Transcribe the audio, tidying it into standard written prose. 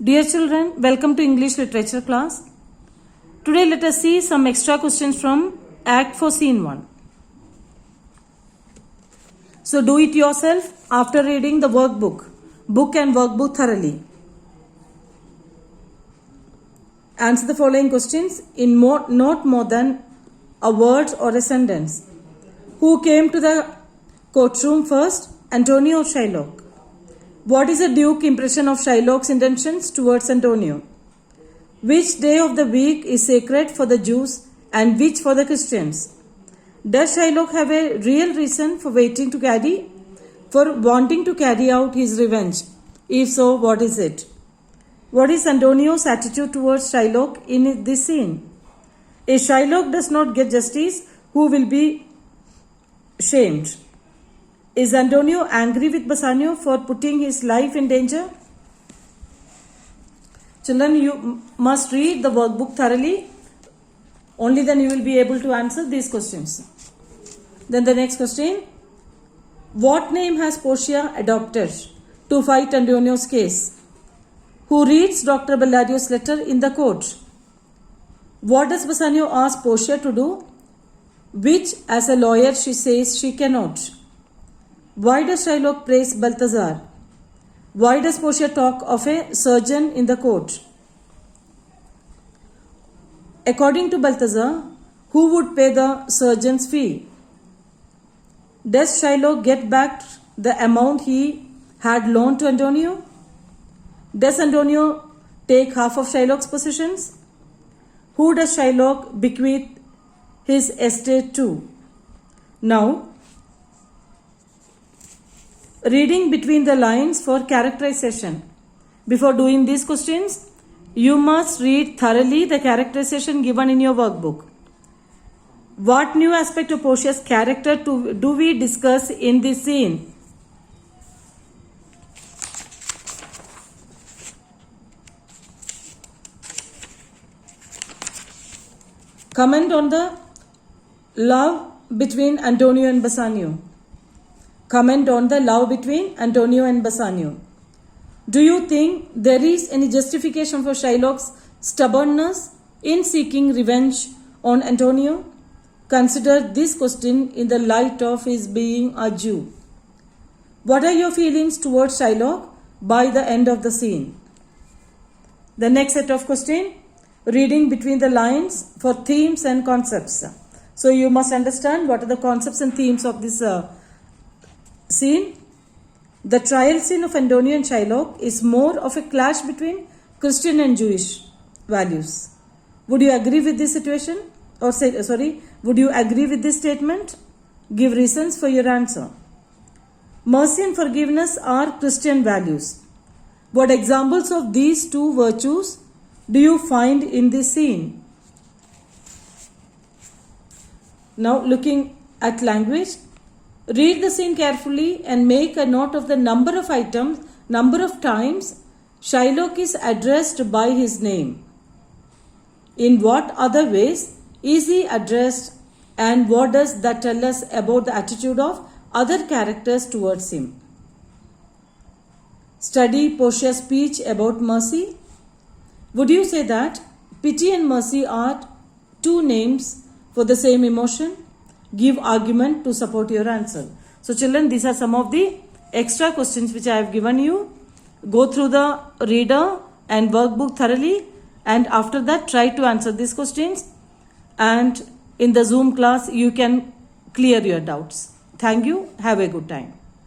Dear children, welcome to English literature class. Today let us see some extra questions from Act 4 Scene 1. So do it yourself after reading the workbook, book and workbook thoroughly. Answer the following questions in not more than a word or a sentence. Who came to the courtroom first, Antonio or Shylock? What is the Duke's impression of Shylock's intentions towards Antonio? Which day of the week is sacred for the Jews and which for the Christians? Does Shylock have a real reason for wanting to carry out his revenge? If so, what is it? What is Antonio's attitude towards Shylock in this scene? If Shylock does not get justice, who will be shamed? Is Antonio angry with Bassanio for putting his life in danger? Children, you must read the workbook thoroughly. Only then you will be able to answer these questions. Then the next question. What name has Portia adopted to fight Antonio's case? Who reads Dr. Ballario's letter in the court? What does Bassanio ask Portia to do, which as a lawyer she says she cannot? Why does Shylock praise Balthazar? Why does Portia talk of a surgeon in the court? According to Balthazar, who would pay the surgeon's fee? Does Shylock get back the amount he had loaned to Antonio? Does Antonio take half of Shylock's possessions? Who does Shylock bequeath his estate to? Now, reading between the lines for characterization. Before doing these questions, you must read thoroughly the characterization given in your workbook. What new aspect of Portia's character do we discuss in this scene? Comment on the love between Antonio and Bassanio. Comment on the love between Antonio and Bassanio. Do you think there is any justification for Shylock's stubbornness in seeking revenge on Antonio? Consider this question in the light of his being a Jew. What are your feelings towards Shylock by the end of the scene? The next set of questions, reading between the lines for themes and concepts. So you must understand what are the concepts and themes of this scene. The trial scene of Antonio and Shylock is more of a clash between Christian and Jewish values. Would you agree with this situation? Would you agree with this statement? Give reasons for your answer. Mercy and forgiveness are Christian values. What examples of these two virtues do you find in this scene? Now, looking at language, read the scene carefully and make a note of the number of times Shylock is addressed by his name. In what other ways is he addressed, and what does that tell us about the attitude of other characters towards him? Study Portia's speech about mercy. Would you say that pity and mercy are two names for the same emotion? Give argument to support your answer. So children, these are some of the extra questions which I have given you. Go through the reader and workbook thoroughly, and after that try to answer these questions, and in the Zoom class you can clear your doubts. Thank you. Have a good time.